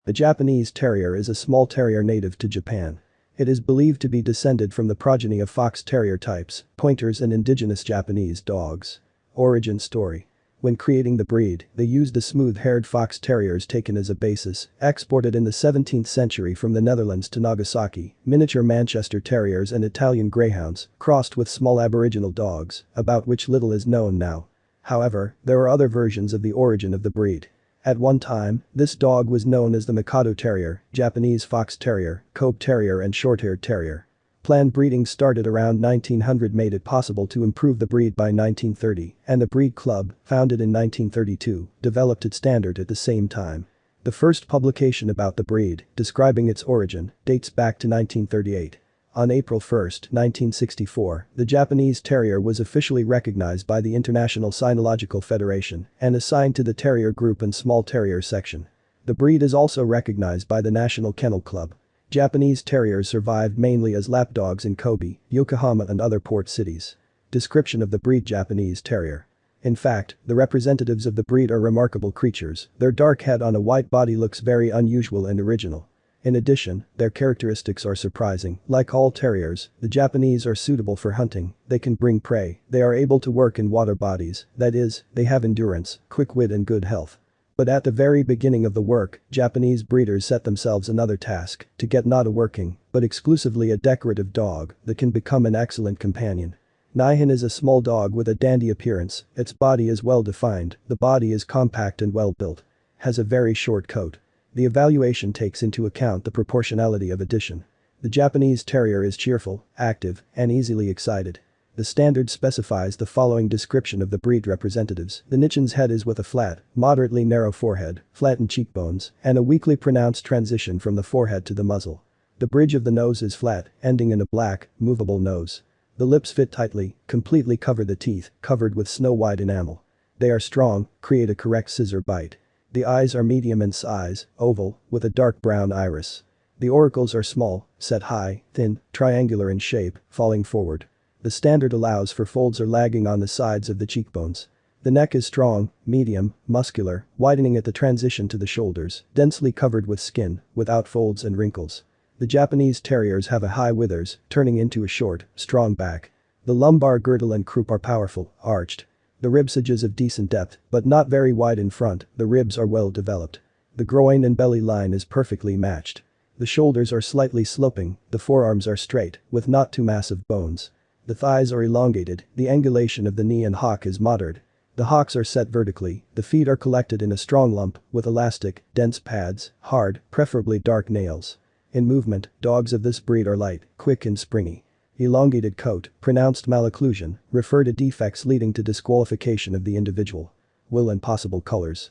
The Japanese Terrier is a small terrier native to Japan. It is believed to be descended from the progeny of fox terrier types, pointers and indigenous Japanese dogs. Origin story. When creating the breed, they used a smooth-haired fox terriers taken as a basis, exported in the 17th century from the Netherlands to Nagasaki, miniature Manchester Terriers and Italian Greyhounds, crossed with small Aboriginal dogs, about which little is known now. However, there are other versions of the origin of the breed. At one time, this dog was known as the Mikado Terrier, Japanese Fox Terrier, Kobe Terrier and Short-haired Terrier. Planned breeding started around 1900 made it possible to improve the breed by 1930, and the Breed Club, founded in 1932, developed its standard at the same time. The first publication about the breed, describing its origin, dates back to 1938. On April 1, 1964, the Japanese Terrier was officially recognized by the International Cynological Federation and assigned to the Terrier Group and Small Terrier section. The breed is also recognized by the National Kennel Club. Japanese Terriers survived mainly as lapdogs in Kobe, Yokohama and other port cities. Description of the breed Japanese Terrier. In fact, the representatives of the breed are remarkable creatures, their dark head on a white body looks very unusual and original. In addition, their characteristics are surprising. Like all terriers, the Japanese are suitable for hunting, they can bring prey, they are able to work in water bodies, that is, they have endurance, quick wit and good health. But at the very beginning of the work, Japanese breeders set themselves another task, to get not a working, but exclusively a decorative dog that can become an excellent companion. Nihon is a small dog with a dandy appearance, its body is well defined, the body is compact and well built. Has a very short coat. The evaluation takes into account the proportionality of addition. The Japanese Terrier is cheerful, active, and easily excited. The standard specifies the following description of the breed representatives. The Nichen's head is with a flat, moderately narrow forehead, flattened cheekbones, and a weakly pronounced transition from the forehead to the muzzle. The bridge of the nose is flat, ending in a black, movable nose. The lips fit tightly, completely cover the teeth, covered with snow-white enamel. They are strong, create a correct scissor bite. The eyes are medium in size, oval, with a dark brown iris. The auricles are small, set high, thin, triangular in shape, falling forward. The standard allows for folds or lagging on the sides of the cheekbones. The neck is strong, medium, muscular, widening at the transition to the shoulders, densely covered with skin, without folds and wrinkles. The Japanese Terriers have a high withers, turning into a short, strong back. The lumbar girdle and croup are powerful, arched. The ribsage is of decent depth, but not very wide in front, the ribs are well developed. The groin and belly line is perfectly matched. The shoulders are slightly sloping, the forearms are straight, with not too massive bones. The thighs are elongated, the angulation of the knee and hock is moderate. The hocks are set vertically, the feet are collected in a strong lump, with elastic, dense pads, hard, preferably dark nails. In movement, dogs of this breed are light, quick and springy. Elongated coat, pronounced malocclusion, refer to defects leading to disqualification of the individual. Will and possible colors.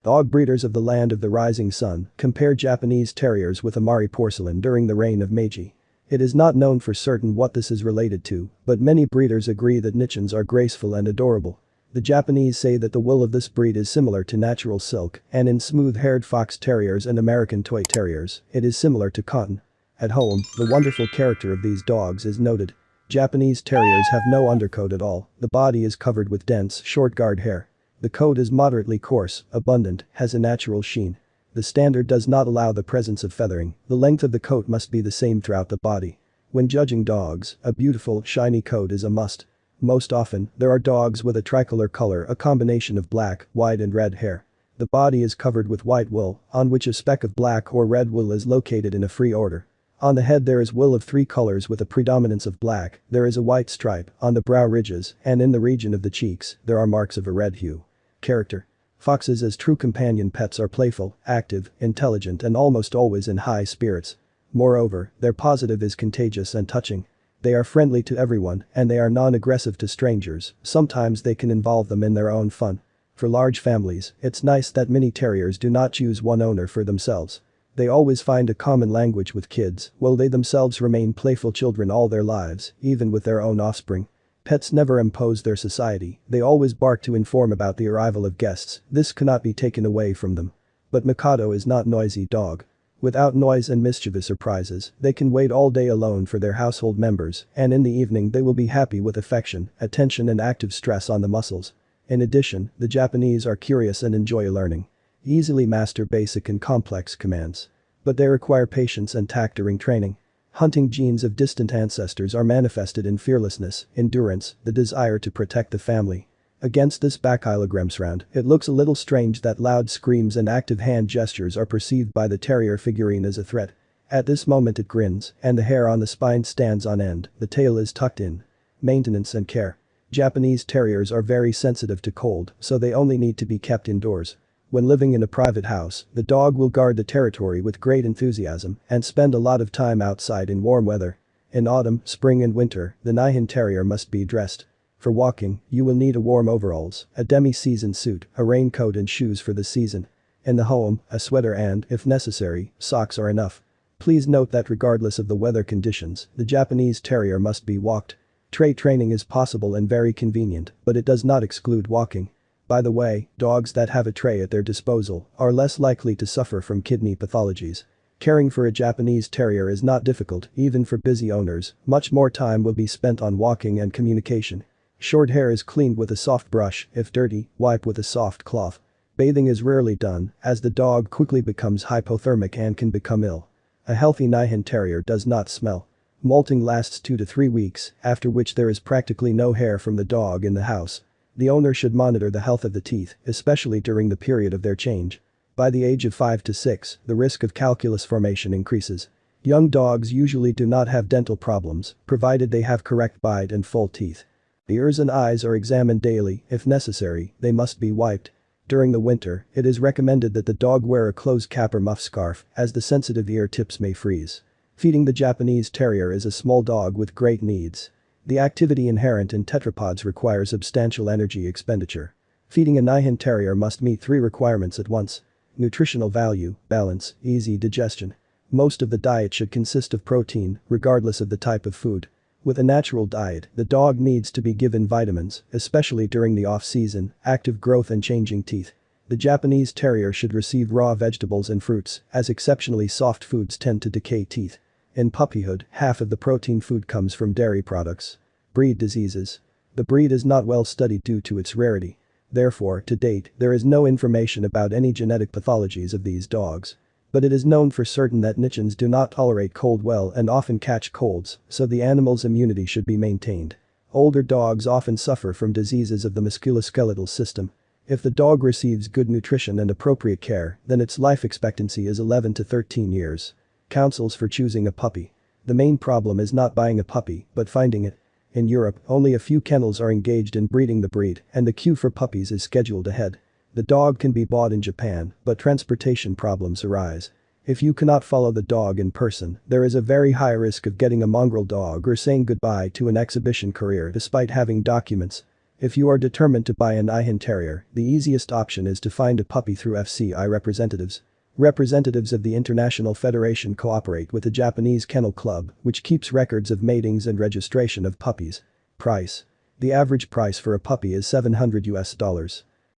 Dog breeders of the land of the rising sun compare Japanese Terriers with Amari porcelain during the reign of Meiji. It is not known for certain what this is related to, but many breeders agree that Nichens are graceful and adorable. The Japanese say that the wool of this breed is similar to natural silk, and in smooth-haired fox terriers and American toy terriers, it is similar to cotton. At home, the wonderful character of these dogs is noted. Japanese Terriers have no undercoat at all, the body is covered with dense, short guard hair. The coat is moderately coarse, abundant, has a natural sheen. The standard does not allow the presence of feathering, the length of the coat must be the same throughout the body. When judging dogs, a beautiful, shiny coat is a must. Most often, there are dogs with a tricolor color, a combination of black, white and red hair. The body is covered with white wool, on which a speck of black or red wool is located in a free order. On the head there is wool of 3 colors with a predominance of black, there is a white stripe on the brow ridges, and in the region of the cheeks, there are marks of a red hue. Character. Foxes as true companion pets are playful, active, intelligent and almost always in high spirits. Moreover, their positive is contagious and touching. They are friendly to everyone and they are non-aggressive to strangers, sometimes they can involve them in their own fun. For large families, it's nice that mini terriers do not choose one owner for themselves. They always find a common language with kids, while they themselves remain playful children all their lives, even with their own offspring. Pets never impose their society, they always bark to inform about the arrival of guests, this cannot be taken away from them. But Mikado is not noisy dog. Without noise and mischievous surprises, they can wait all day alone for their household members, and in the evening they will be happy with affection, attention and active stress on the muscles. In addition, the Japanese are curious and enjoy learning. Easily master basic and complex commands. But they require patience and tact during training. Hunting genes of distant ancestors are manifested in fearlessness, endurance, the desire to protect the family. Against this background, it looks a little strange that loud screams and active hand gestures are perceived by the terrier figurine as a threat. At this moment it grins, and the hair on the spine stands on end, the tail is tucked in. Maintenance and care. Japanese terriers are very sensitive to cold, so they only need to be kept indoors. When living in a private house, the dog will guard the territory with great enthusiasm and spend a lot of time outside in warm weather. In autumn, spring and winter, the Nihon Terrier must be dressed. For walking, you will need a warm overalls, a demi-season suit, a raincoat and shoes for the season. In the home, a sweater and, if necessary, socks are enough. Please note that regardless of the weather conditions, the Japanese Terrier must be walked. Tray training is possible and very convenient, but it does not exclude walking. By the way, dogs that have a tray at their disposal are less likely to suffer from kidney pathologies. Caring for a Japanese Terrier is not difficult, even for busy owners. Much more time will be spent on walking and communication. Short hair is cleaned with a soft brush, if dirty, wipe with a soft cloth. Bathing is rarely done, as the dog quickly becomes hypothermic and can become ill. A healthy Nihon Terrier does not smell. Molting lasts 2 to 3 weeks, after which there is practically no hair from the dog in the house. The owner should monitor the health of the teeth, especially during the period of their change. By the age of 5 to 6, the risk of calculus formation increases. Young dogs usually do not have dental problems, provided they have correct bite and full teeth. The ears and eyes are examined daily, if necessary, they must be wiped. During the winter, it is recommended that the dog wear a close cap or muff scarf, as the sensitive ear tips may freeze. Feeding the Japanese Terrier is a small dog with great needs. The activity inherent in tetrapods requires substantial energy expenditure. Feeding a Nihon Terrier must meet 3 requirements at once. Nutritional value, balance, easy digestion. Most of the diet should consist of protein, regardless of the type of food. With a natural diet, the dog needs to be given vitamins, especially during the off-season, active growth and changing teeth. The Japanese Terrier should receive raw vegetables and fruits, as exceptionally soft foods tend to decay teeth. In puppyhood, half of the protein food comes from dairy products. Breed diseases. The breed is not well studied due to its rarity. Therefore, to date, there is no information about any genetic pathologies of these dogs. But it is known for certain that Nichins do not tolerate cold well and often catch colds, so the animal's immunity should be maintained. Older dogs often suffer from diseases of the musculoskeletal system. If the dog receives good nutrition and appropriate care, then its life expectancy is 11 to 13 years. Counsels for choosing a puppy. The main problem is not buying a puppy, but finding it. In Europe, only a few kennels are engaged in breeding the breed, and the queue for puppies is scheduled ahead. The dog can be bought in Japan, but transportation problems arise. If you cannot follow the dog in person, there is a very high risk of getting a mongrel dog or saying goodbye to an exhibition career despite having documents. If you are determined to buy a Nihon Terrier, the easiest option is to find a puppy through FCI representatives. Representatives of the International Federation cooperate with the Japanese Kennel Club, which keeps records of matings and registration of puppies. Price. The average price for a puppy is $700 US.